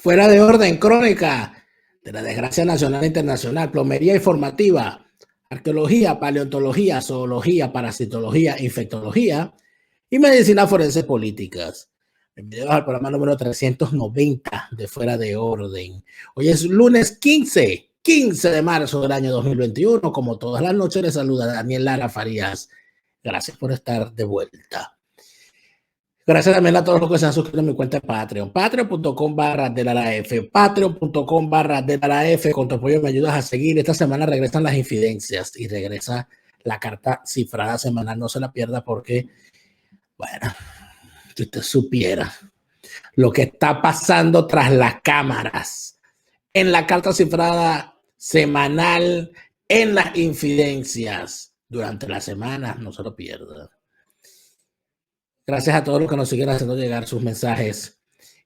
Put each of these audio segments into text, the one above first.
Fuera de orden, crónica de la desgracia nacional e internacional, plomería informativa, arqueología, paleontología, zoología, parasitología, infectología y medicina forense políticas. Bienvenidos al programa número 390 de Fuera de Orden. Hoy es lunes 15 de marzo del año 2021. Como todas las noches, les saluda Daniel Lara Farías. Gracias por estar de vuelta. Gracias también a todos los que se han suscrito a mi cuenta de Patreon. Patreon.com/DelaraF. Patreon.com/DelaraF. Con tu apoyo me ayudas a seguir. Esta semana regresan las infidencias y regresa la carta cifrada semanal. No se la pierda porque, bueno, si usted supiera lo que está pasando tras las cámaras en la carta cifrada semanal en las infidencias durante la semana, no se lo pierda. Gracias a todos los que nos siguen haciendo llegar sus mensajes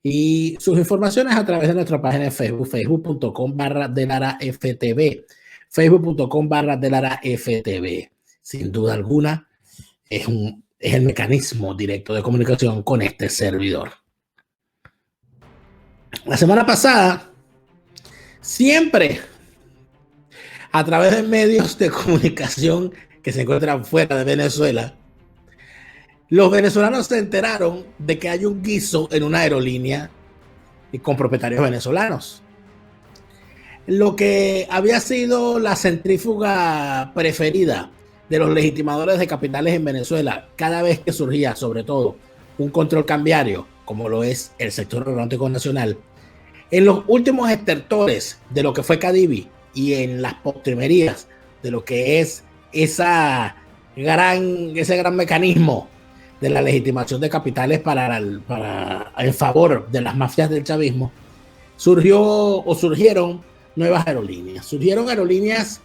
y sus informaciones a través de nuestra página de Facebook, facebook.com/DelaraFTV, facebook.com/DelaraFTV. Sin duda alguna, es el mecanismo directo de comunicación con este servidor. La semana pasada, siempre a través de medios de comunicación que se encuentran fuera de Venezuela, los venezolanos se enteraron de que hay un guiso en una aerolínea con propietarios venezolanos. Lo que había sido la centrífuga preferida de los legitimadores de capitales en Venezuela, cada vez que surgía, sobre todo, un control cambiario, como lo es el sector aeronáutico nacional, en los últimos estertores de lo que fue Cadivi y en las postrimerías de lo que es ese gran mecanismo de la legitimación de capitales en favor de las mafias del chavismo, surgieron nuevas aerolíneas. Surgieron aerolíneas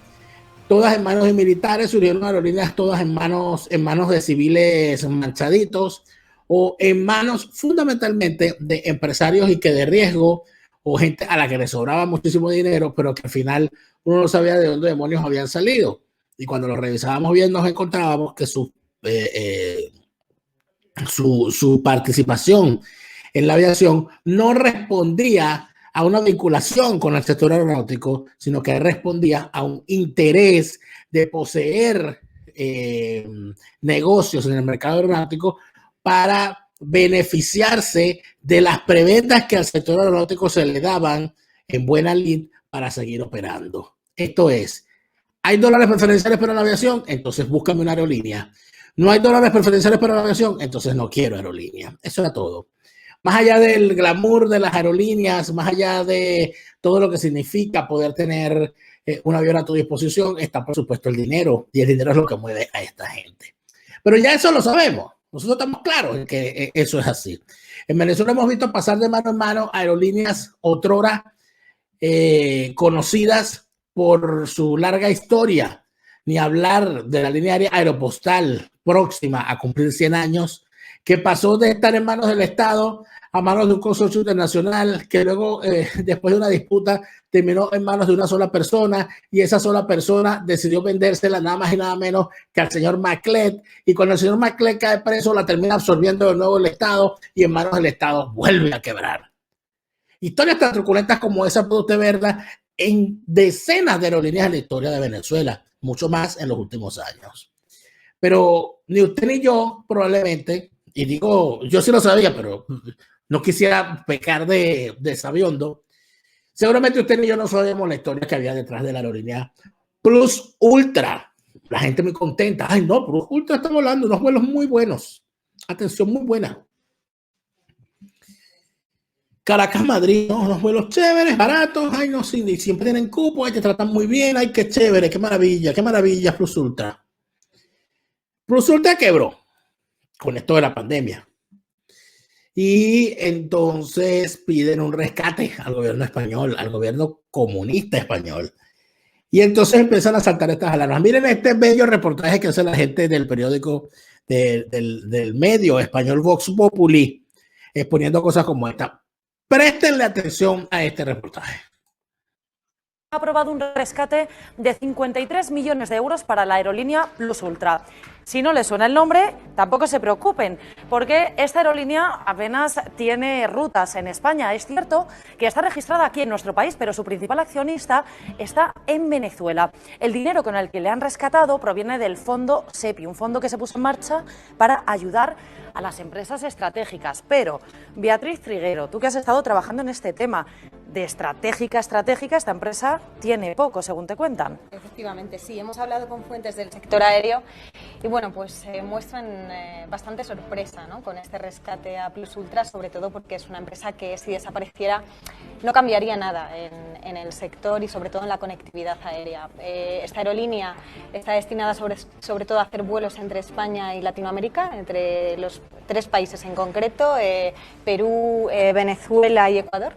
todas en manos de militares, surgieron aerolíneas todas en manos de civiles manchaditos o en manos fundamentalmente de empresarios y que de riesgo o gente a la que le sobraba muchísimo dinero, pero que al final uno no sabía de dónde demonios habían salido. Y cuando lo revisábamos bien nos encontrábamos que su participación en la aviación no respondía a una vinculación con el sector aeronáutico, sino que respondía a un interés de poseer negocios en el mercado aeronáutico para beneficiarse de las prebendas que al sector aeronáutico se le daban en buena lid para seguir operando. Esto es, ¿hay dólares preferenciales para la aviación? Entonces búscame una aerolínea. No hay dólares preferenciales para la aviación, entonces no quiero aerolínea. Eso era todo. Más allá del glamour de las aerolíneas, más allá de todo lo que significa poder tener un avión a tu disposición, está por supuesto el dinero, y el dinero es lo que mueve a esta gente. Pero ya eso lo sabemos. Nosotros estamos claros en que eso es así. En Venezuela hemos visto pasar de mano en mano aerolíneas otrora conocidas por su larga historia, ni hablar de la línea aérea Aeropostal, próxima a cumplir 100 años, que pasó de estar en manos del Estado a manos de un consorcio internacional, que luego, después de una disputa, terminó en manos de una sola persona, y esa sola persona decidió vendérsela nada más y nada menos que al señor Maclet, y cuando el señor Maclet cae preso, la termina absorbiendo de nuevo el Estado, y en manos del Estado vuelve a quebrar. Historias tan truculentas como esa puede usted verla en decenas de aerolíneas en la historia de Venezuela, mucho más en los últimos años. Pero ni usted ni yo probablemente, y digo, yo sí lo sabía, pero no quisiera pecar de sabiondo, seguramente usted ni yo no sabíamos la historia que había detrás de la aerolínea Plus Ultra. La gente muy contenta. Ay, no, Plus Ultra está volando unos vuelos muy buenos. Atención, muy buena. Caracas-Madrid, ¿no? Unos vuelos chéveres, baratos, ay, no, sí, siempre tienen cupo, ay, te tratan muy bien, ay, qué chévere, qué maravilla, Plus Ultra. Plus Ultra quebró con esto de la pandemia. Y entonces piden un rescate al gobierno español, al gobierno comunista español. Y entonces empiezan a saltar estas alarmas. Miren este bello reportaje que hace la gente del periódico, del medio español Vox Populi, exponiendo cosas como esta. Préstenle atención a este reportaje. ha aprobado un rescate de 53 millones de euros para la aerolínea Plus Ultra. Si no les suena el nombre, tampoco se preocupen, porque esta aerolínea apenas tiene rutas en España. Es cierto que está registrada aquí en nuestro país, pero su principal accionista está en Venezuela. El dinero con el que le han rescatado proviene del fondo SEPI, un fondo que se puso en marcha para ayudar a las empresas estratégicas. Pero, Beatriz Triguero, tú que has estado trabajando en este tema, de estratégica, esta empresa tiene poco, según te cuentan. Efectivamente, sí. Hemos hablado con fuentes del sector aéreo y bueno, pues muestran bastante sorpresa, ¿no?, con este rescate a Plus Ultra, sobre todo porque es una empresa que si desapareciera no cambiaría nada en el sector y sobre todo en la conectividad aérea. Esta aerolínea está destinada sobre todo a hacer vuelos entre España y Latinoamérica, entre los 3 países en concreto, Perú, Venezuela y Ecuador.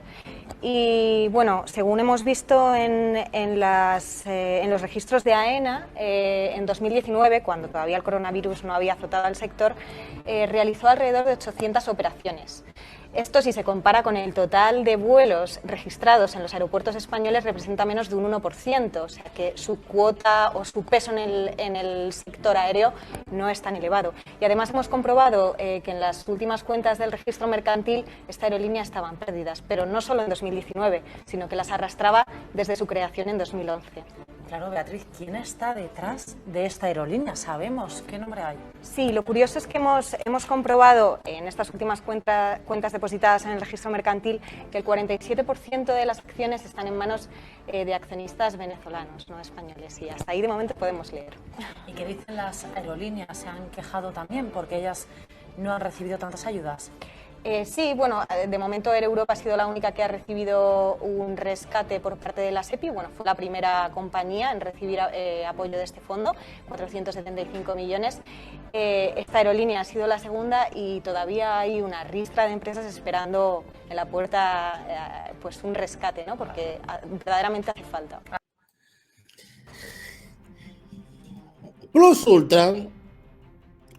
Y bueno, según hemos visto en los registros de AENA, en 2019, cuando todavía el coronavirus no había azotado al sector, realizó alrededor de 800 operaciones. Esto, si se compara con el total de vuelos registrados en los aeropuertos españoles, representa menos de un 1%, o sea que su cuota o su peso en el sector aéreo no es tan elevado. Y además hemos comprobado que en las últimas cuentas del registro mercantil esta aerolínea estaba en pérdidas, pero no solo en 2019, sino que las arrastraba desde su creación en 2011. Claro, Beatriz, ¿quién está detrás de esta aerolínea? ¿Sabemos qué nombre hay? Sí, lo curioso es que hemos comprobado en estas últimas cuentas depositadas en el registro mercantil que el 47% de las acciones están en manos de accionistas venezolanos, no españoles, y hasta ahí de momento podemos leer. ¿Y qué dicen las aerolíneas? ¿Se han quejado también porque ellas no han recibido tantas ayudas? Sí, bueno, de momento Air Europa ha sido la única que ha recibido un rescate por parte de la SEPI. Bueno, fue la primera compañía en recibir apoyo de este fondo, 475 millones. Esta aerolínea ha sido la segunda y todavía hay una ristra de empresas esperando en la puerta pues un rescate, ¿no?, porque verdaderamente hace falta. Plus Ultra,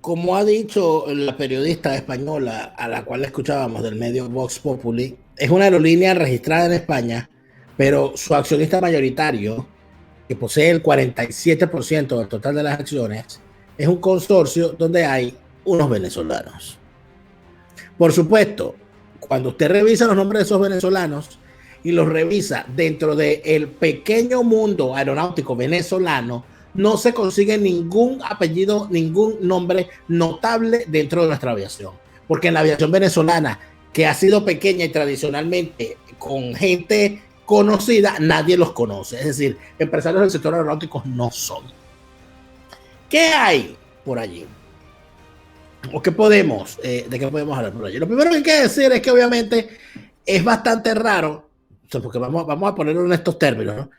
como ha dicho la periodista española a la cual escuchábamos del medio Vox Populi, es una aerolínea registrada en España, pero su accionista mayoritario, que posee el 47% del total de las acciones, es un consorcio donde hay unos venezolanos. Por supuesto, cuando usted revisa los nombres de esos venezolanos y los revisa dentro del pequeño mundo aeronáutico venezolano, no se consigue ningún apellido, ningún nombre notable dentro de nuestra aviación. Porque en la aviación venezolana, que ha sido pequeña y tradicionalmente con gente conocida, nadie los conoce. Es decir, empresarios del sector aeronáutico no son. ¿Qué hay por allí? ¿O qué podemos, de qué podemos hablar por allí? Lo primero que hay que decir es que obviamente es bastante raro, porque vamos a ponerlo en estos términos, ¿no?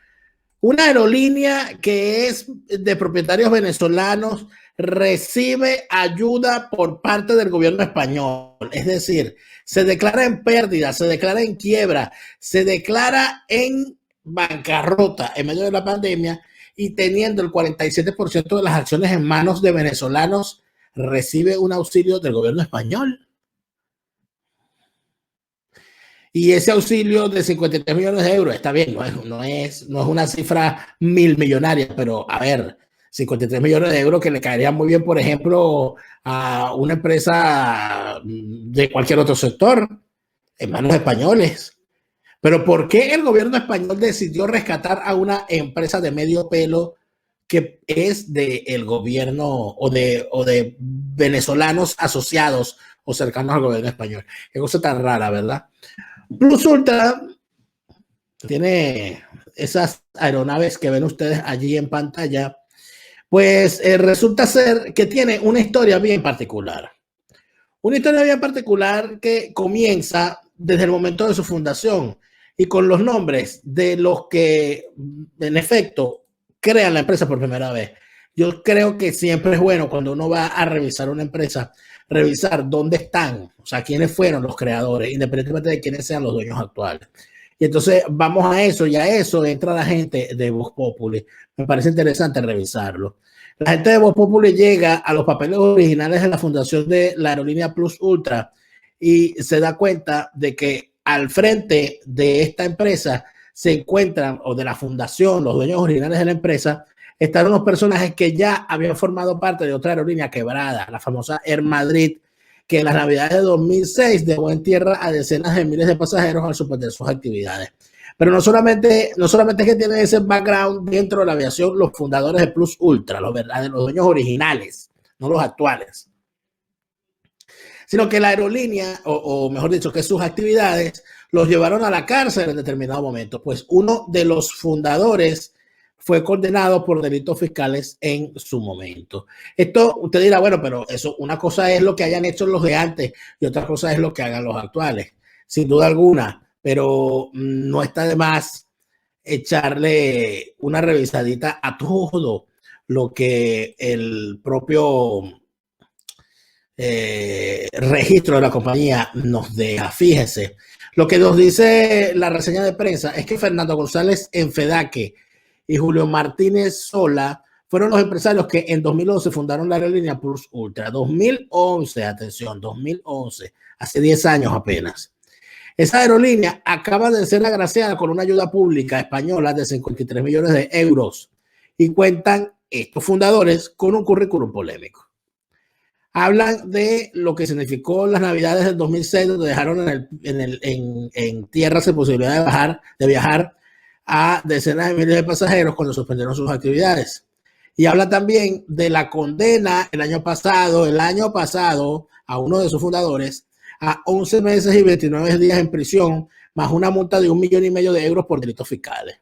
Una aerolínea que es de propietarios venezolanos recibe ayuda por parte del gobierno español. Es decir, se declara en pérdida, se declara en quiebra, se declara en bancarrota en medio de la pandemia y teniendo el 47% de las acciones en manos de venezolanos, recibe un auxilio del gobierno español. Y ese auxilio de 53 millones de euros, está bien, no es una cifra millonaria, pero a ver, 53 millones de euros que le caerían muy bien, por ejemplo, a una empresa de cualquier otro sector, en manos españoles. Pero ¿por qué el gobierno español decidió rescatar a una empresa de medio pelo que es del gobierno o de venezolanos asociados o cercanos al gobierno español? Qué cosa tan rara, ¿verdad? Plus Ultra tiene esas aeronaves que ven ustedes allí en pantalla, pues resulta ser que tiene una historia bien particular. Una historia bien particular que comienza desde el momento de su fundación y con los nombres de los que, en efecto, crean la empresa por primera vez. Yo creo que siempre es bueno cuando uno va a revisar una empresa, revisar dónde están, o sea, quiénes fueron los creadores, independientemente de quiénes sean los dueños actuales. Y entonces vamos a eso y a eso entra la gente de Vox Populi. Me parece interesante revisarlo. La gente de Vox Populi llega a los papeles originales de la fundación de la aerolínea Plus Ultra y se da cuenta de que al frente de esta empresa se encuentran, o de la fundación, los dueños originales de la empresa, están unos personajes que ya habían formado parte de otra aerolínea quebrada, la famosa Air Madrid, que en las navidades de 2006 dejó en tierra a decenas de miles de pasajeros al suspender sus actividades. Pero no solamente es que tienen ese background dentro de la aviación los fundadores de Plus Ultra, los dueños originales, no los actuales, sino que la aerolínea, o mejor dicho, que sus actividades los llevaron a la cárcel en determinado momento, pues uno de los fundadores fue condenado por delitos fiscales en su momento. Esto usted dirá, bueno, pero eso, una cosa es lo que hayan hecho los de antes y otra cosa es lo que hagan los actuales, sin duda alguna, pero no está de más echarle una revisadita a todo lo que el propio registro de la compañía nos deja. Fíjese, lo que nos dice la reseña de prensa es que Fernando González Enfedaque y Julio Martínez Sola fueron los empresarios que en 2011 fundaron la aerolínea Plus Ultra. 2011, atención, 2011, hace 10 años apenas. Esa aerolínea acaba de ser agraciada con una ayuda pública española de 53 millones de euros y cuentan estos fundadores con un currículum polémico. Hablan de lo que significó las navidades del 2006, donde dejaron en tierra sin posibilidad de viajar a decenas de miles de pasajeros cuando suspendieron sus actividades. Y habla también de la condena el año pasado a uno de sus fundadores a 11 meses y 29 días en prisión, más una multa de 1,5 millones de euros por delitos fiscales.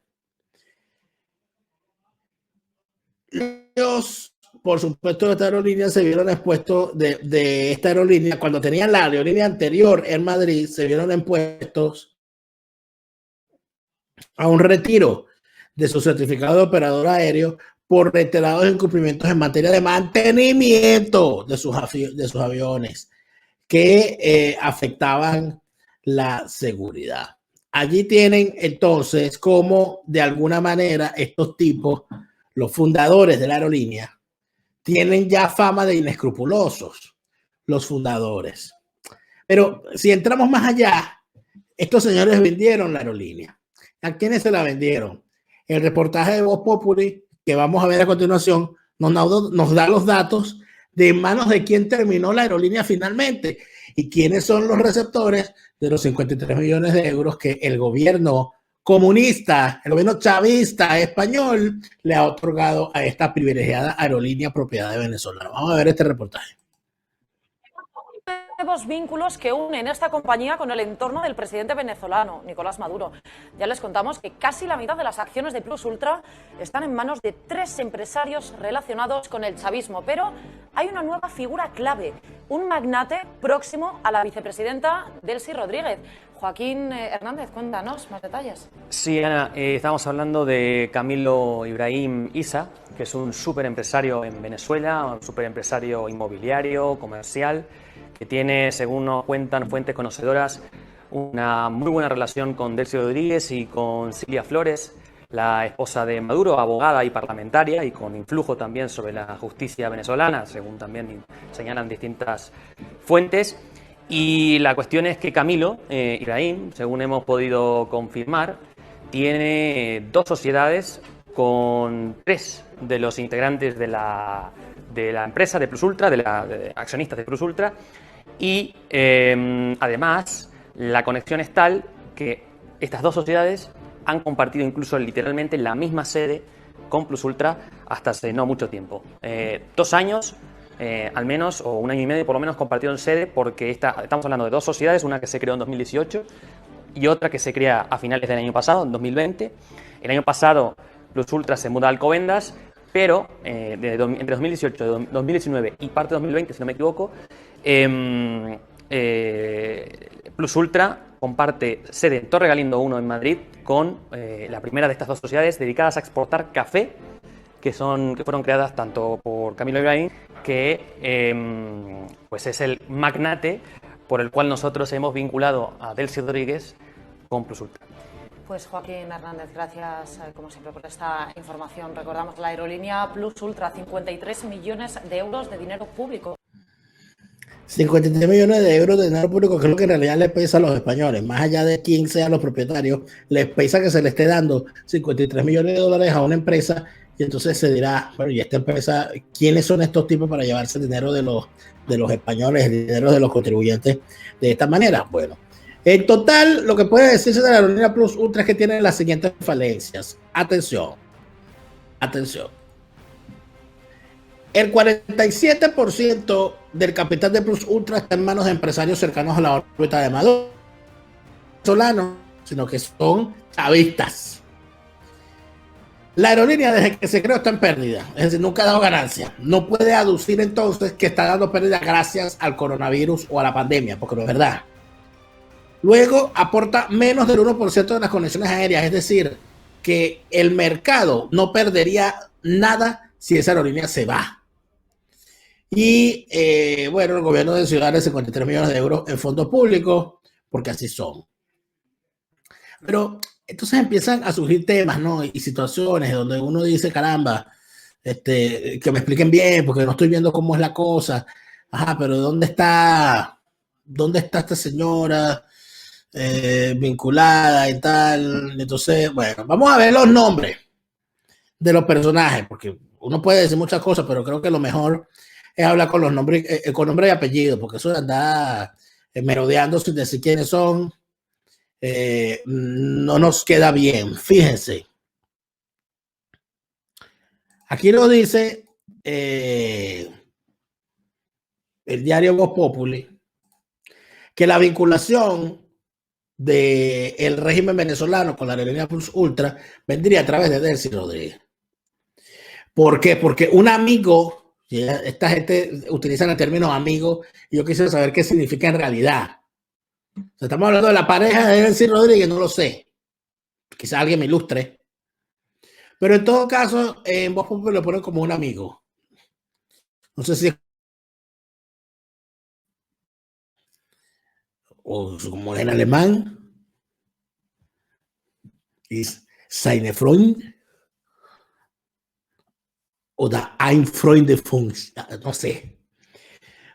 Ellos, por supuesto, de esta aerolínea se vieron expuestos de esta aerolínea, cuando tenían la aerolínea anterior en Madrid, se vieron expuestos a un retiro de su certificado de operador aéreo por reiterados incumplimientos en materia de mantenimiento de sus aviones que afectaban la seguridad. Allí tienen entonces cómo de alguna manera estos tipos, los fundadores de la aerolínea, tienen ya fama de inescrupulosos, los fundadores. Pero si entramos más allá, estos señores vendieron la aerolínea. ¿A quiénes se la vendieron? El reportaje de Voz Populi, que vamos a ver a continuación, nos da los datos de manos de quién terminó la aerolínea finalmente y quiénes son los receptores de los 53 millones de euros que el gobierno comunista, el gobierno chavista español le ha otorgado a esta privilegiada aerolínea propiedad de venezolanos. Vamos a ver este reportaje. Nuevos vínculos que unen esta compañía con el entorno del presidente venezolano, Nicolás Maduro. Ya les contamos que casi la mitad de las acciones de Plus Ultra están en manos de 3 empresarios relacionados con el chavismo, pero hay una nueva figura clave, un magnate próximo a la vicepresidenta Delcy Rodríguez. Joaquín Hernández, cuéntanos más detalles. Sí, Ana, estamos hablando de Camilo Ibrahim Issa, que es un súper empresario en Venezuela, un súper empresario inmobiliario, comercial, que tiene, según nos cuentan fuentes conocedoras, una muy buena relación con Delcy Rodríguez y con Cilia Flores, la esposa de Maduro, abogada y parlamentaria, y con influjo también sobre la justicia venezolana, según también señalan distintas fuentes. Y la cuestión es que Camilo Ibrahim, según hemos podido confirmar, tiene 2 sociedades con 3 de los integrantes de la empresa de Plus Ultra, de accionistas de Plus Ultra, y además la conexión es tal que estas 2 sociedades han compartido incluso literalmente la misma sede con Plus Ultra hasta hace no mucho tiempo. 2 años al menos, o 1 año y medio por lo menos, compartieron sede, porque estamos hablando de 2 sociedades, una que se creó en 2018 y otra que se crea a finales del año pasado, en 2020. El año pasado Plus Ultra se muda a Alcobendas, pero entre 2018, 2019 y parte de 2020, si no me equivoco, Plus Ultra comparte sede en Torre Galindo 1 en Madrid con la primera de estas 2 sociedades dedicadas a exportar café, que fueron creadas tanto por Camilo Ibrahim, que pues es el magnate por el cual nosotros hemos vinculado a Delcy Rodríguez con Plus Ultra. Pues Joaquín Hernández, gracias como siempre por esta información. Recordamos la aerolínea Plus Ultra, 53 millones de euros de dinero público. 53 millones de euros de dinero público, que es lo que en realidad les pesa a los españoles. Más allá de quién sean los propietarios, les pesa que se le esté dando 53 millones de dólares a una empresa y entonces se dirá, bueno, y esta empresa, ¿quiénes son estos tipos para llevarse el dinero de los españoles, el dinero de los contribuyentes de esta manera? Bueno, en total, lo que puede decirse de la aerolínea Plus Ultra es que tiene las siguientes falencias. Atención, atención. El 47% del capital de Plus Ultra está en manos de empresarios cercanos a la órbita de Maduro, venezolanos, sino que son chavistas. La aerolínea desde que se creó está en pérdida, es decir, nunca ha dado ganancia. No puede aducir entonces que está dando pérdida gracias al coronavirus o a la pandemia, porque no es verdad. Luego aporta menos del 1% de las conexiones aéreas, es decir, que el mercado no perdería nada si esa aerolínea se va. Y bueno, el gobierno de Ciudad de 53 millones de euros en fondos públicos, porque así son. Pero entonces empiezan a surgir temas, ¿no? Y situaciones donde uno dice, caramba, que me expliquen bien, porque no estoy viendo cómo es la cosa. Ajá, pero ¿dónde está esta señora vinculada y tal? Entonces, bueno, vamos a ver los nombres de los personajes, porque uno puede decir muchas cosas, pero creo que lo mejor es hablar con los nombres, con nombre y apellido, porque eso de andar merodeando sin decir quiénes son, no nos queda bien. Fíjense. Aquí nos dice el diario Voz Populi que la vinculación del régimen venezolano con la aerolínea Plus Ultra vendría a través de Delcy Rodríguez. ¿Por qué? Porque un amigo, esta gente utiliza el término amigo, y yo quisiera saber qué significa en realidad. O sea, estamos hablando de la pareja de Delcy Rodríguez, no lo sé. Quizá alguien me ilustre. Pero en todo caso, en Voz Populi lo ponen como un amigo. No sé si o como en alemán, es seine Freund o da ein Freund de Funks, no sé.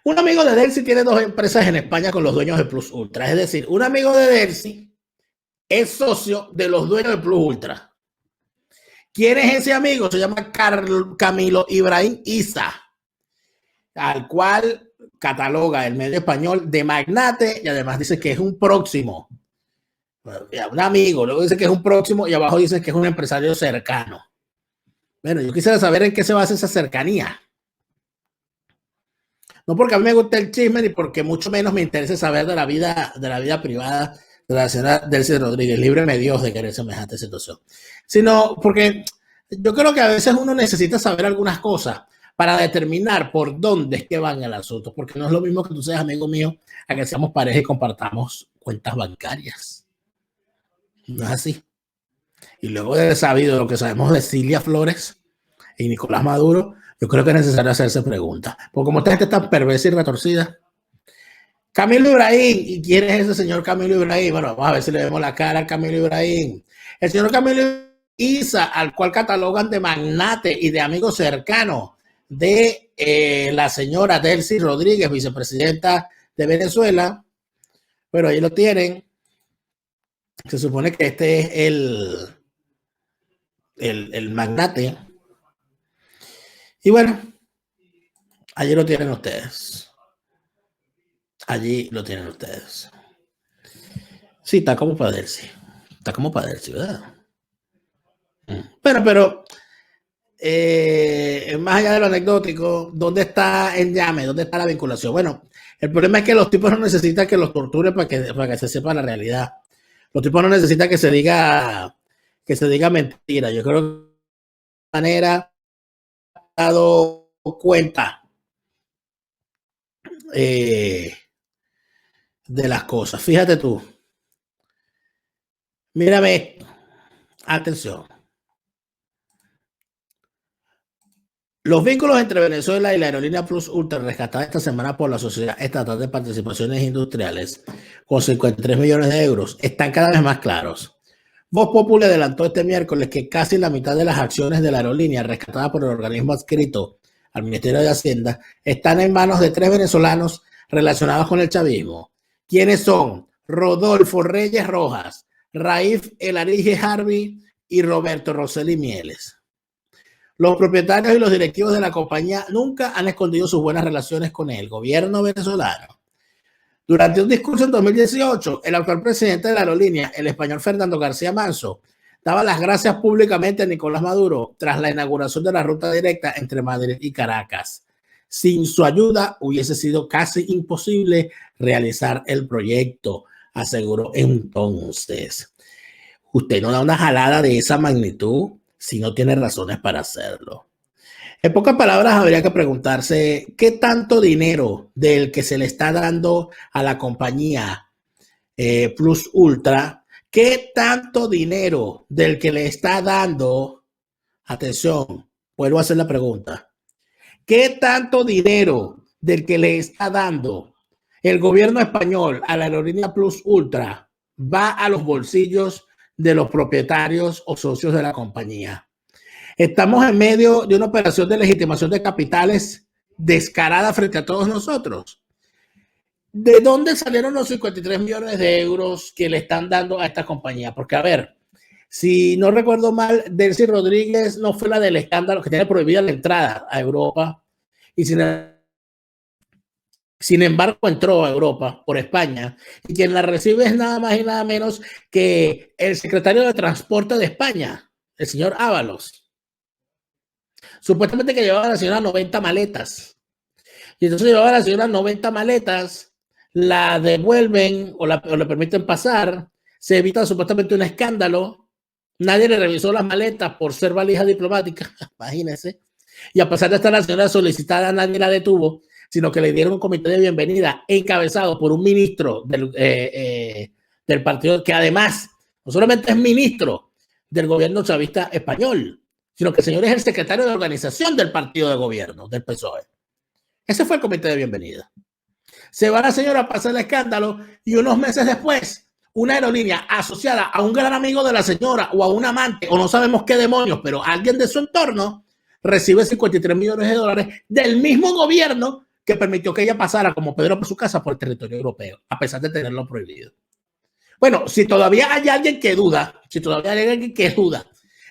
Un amigo de Delcy tiene 2 empresas en España con los dueños de Plus Ultra. Es decir, un amigo de Delcy es socio de los dueños de Plus Ultra. ¿Quién es ese amigo? Se llama Camilo Ibrahim Isa, al cual cataloga el medio español de magnate y además dice que es un próximo. Un amigo, luego dice que es un próximo y abajo dice que es un empresario cercano. Bueno, yo quisiera saber en qué se basa esa cercanía. No porque a mí me guste el chisme ni porque mucho menos me interese saber de la vida privada de la señora Delcy Rodríguez. Líbreme Dios de querer semejante situación. Sino porque yo creo que a veces uno necesita saber algunas cosas para determinar por dónde es que van el asunto. Porque no es lo mismo que tú seas amigo mío a que seamos pareja y compartamos cuentas bancarias. No es así. Y luego de sabido lo que sabemos de Cilia Flores y Nicolás Maduro, yo creo que es necesario hacerse preguntas. Porque como esta gente está perversa y retorcida. Camilo Ibrahim, ¿y quién es ese señor Camilo Ibrahim? Bueno, vamos a ver si le vemos la cara a Camilo Ibrahim. El señor Camilo Isa, al cual catalogan de magnate y de amigo cercano de la señora Delcy Rodríguez, vicepresidenta de Venezuela. Pero ahí lo tienen. Se supone que este es el magnate. Y bueno, allí lo tienen ustedes. Allí lo tienen ustedes. Sí, está como para Delcy. Está como para Delcy, ¿verdad? Pero más allá de lo anecdótico, ¿dónde está el llame? ¿Dónde está la vinculación? Bueno, el problema es que los tipos no necesitan que los torturen para que se sepa la realidad. Los tipos no necesitan que se diga mentira. Yo creo que de manera ha dado cuenta de las cosas. Fíjate tú. Mírame esto. Atención. Los vínculos entre Venezuela y la aerolínea Plus Ultra rescatada esta semana por la Sociedad Estatal de Participaciones Industriales con 53 millones de euros están cada vez más claros. Voz Populi adelantó este miércoles que casi la mitad de las acciones de la aerolínea rescatada por el organismo adscrito al Ministerio de Hacienda están en manos de 3 venezolanos relacionados con el chavismo. ¿Quiénes son? Rodolfo Reyes Rojas, Raif El Arige Harvey y Roberto Rosselli Mieles. Los propietarios y los directivos de la compañía nunca han escondido sus buenas relaciones con el gobierno venezolano. Durante un discurso en 2018, el actual presidente de la aerolínea, el español Fernando García Manso, daba las gracias públicamente a Nicolás Maduro tras la inauguración de la ruta directa entre Madrid y Caracas. Sin su ayuda hubiese sido casi imposible realizar el proyecto, aseguró entonces. Usted no da una jalada de esa magnitud si no tiene razones para hacerlo. En pocas palabras, habría que preguntarse qué tanto dinero del que se le está dando a la compañía Plus Ultra, qué tanto dinero del que le está dando, atención, vuelvo a hacer la pregunta, qué tanto dinero del que le está dando el gobierno español a la aerolínea Plus Ultra va a los bolsillos de los propietarios o socios de la compañía. Estamos en medio de una operación de legitimación de capitales descarada frente a todos nosotros. ¿De dónde salieron los 53 millones de euros que le están dando a esta compañía? Porque, a ver, si no recuerdo mal, Delcy Rodríguez no fue la del escándalo que tiene prohibida la entrada a Europa y sin embargo entró a Europa por España y quien la recibe es nada más y nada menos que el secretario de Transporte de España, el señor Ábalos. Supuestamente que llevaba a la señora 90 maletas. Y entonces llevaba a la señora 90 maletas, la devuelven o le permiten pasar, se evita supuestamente un escándalo, nadie le revisó las maletas por ser valija diplomática, imagínense, y a pesar de estar la señora solicitada, nadie la detuvo, sino que le dieron un comité de bienvenida encabezado por un ministro del partido, que además no solamente es ministro del gobierno chavista español, sino que el señor es el secretario de organización del partido de gobierno, del PSOE. Ese fue el comité de bienvenida. Se va la señora a pasar el escándalo y unos meses después, una aerolínea asociada a un gran amigo de la señora o a un amante, o no sabemos qué demonios, pero alguien de su entorno, recibe 53 millones de dólares del mismo gobierno que permitió que ella pasara como Pedro por su casa por el territorio europeo, a pesar de tenerlo prohibido. Bueno, si todavía hay alguien que duda,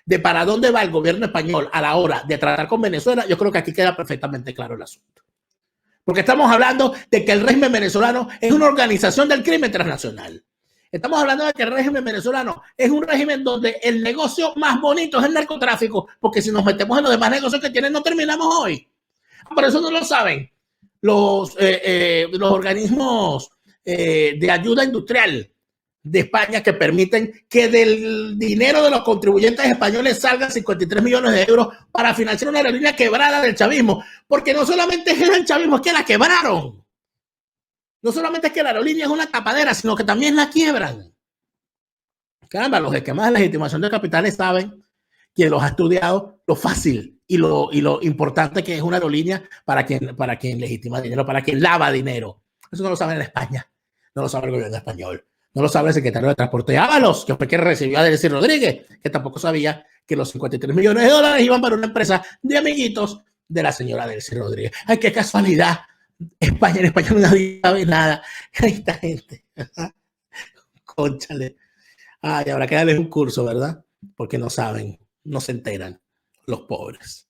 de para dónde va el gobierno español a la hora de tratar con Venezuela, yo creo que aquí queda perfectamente claro el asunto. Porque estamos hablando de que el régimen venezolano es una organización del crimen transnacional. Estamos hablando de que el régimen venezolano es un régimen donde el negocio más bonito es el narcotráfico, porque si nos metemos en los demás negocios que tienen no terminamos hoy. Por eso no lo saben los organismos de ayuda industrial de España que permiten que del dinero de los contribuyentes españoles salgan 53 millones de euros para financiar una aerolínea quebrada del chavismo. Porque no solamente es el chavismo, es que la quebraron. No solamente es que la aerolínea es una tapadera, sino que también la quiebran. Caramba, los esquemas de legitimación de capitales saben, quien los ha estudiado, lo fácil y lo importante que es una aerolínea para quien legitima dinero, para quien lava dinero. Eso no lo saben en España, no lo sabe el gobierno español. No lo sabe el secretario de Transporte Ábalos, que fue quien recibió a Delcy Rodríguez, que tampoco sabía que los 53 millones de dólares iban para una empresa de amiguitos de la señora Delcy Rodríguez. ¡Ay, qué casualidad! En España nadie sabe nada. Esta gente. Cónchale. Ay, habrá que darles un curso, ¿verdad? Porque no saben, no se enteran los pobres.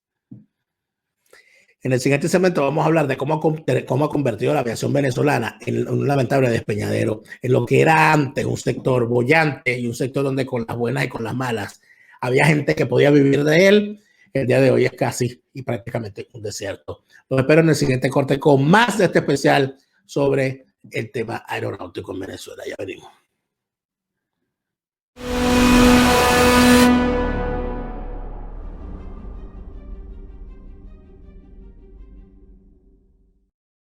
En el siguiente segmento vamos a hablar de cómo ha convertido la aviación venezolana en un lamentable despeñadero, en lo que era antes un sector boyante y un sector donde con las buenas y con las malas había gente que podía vivir de él. El día de hoy es casi y prácticamente un desierto. Los espero en el siguiente corte con más de este especial sobre el tema aeronáutico en Venezuela. Ya venimos.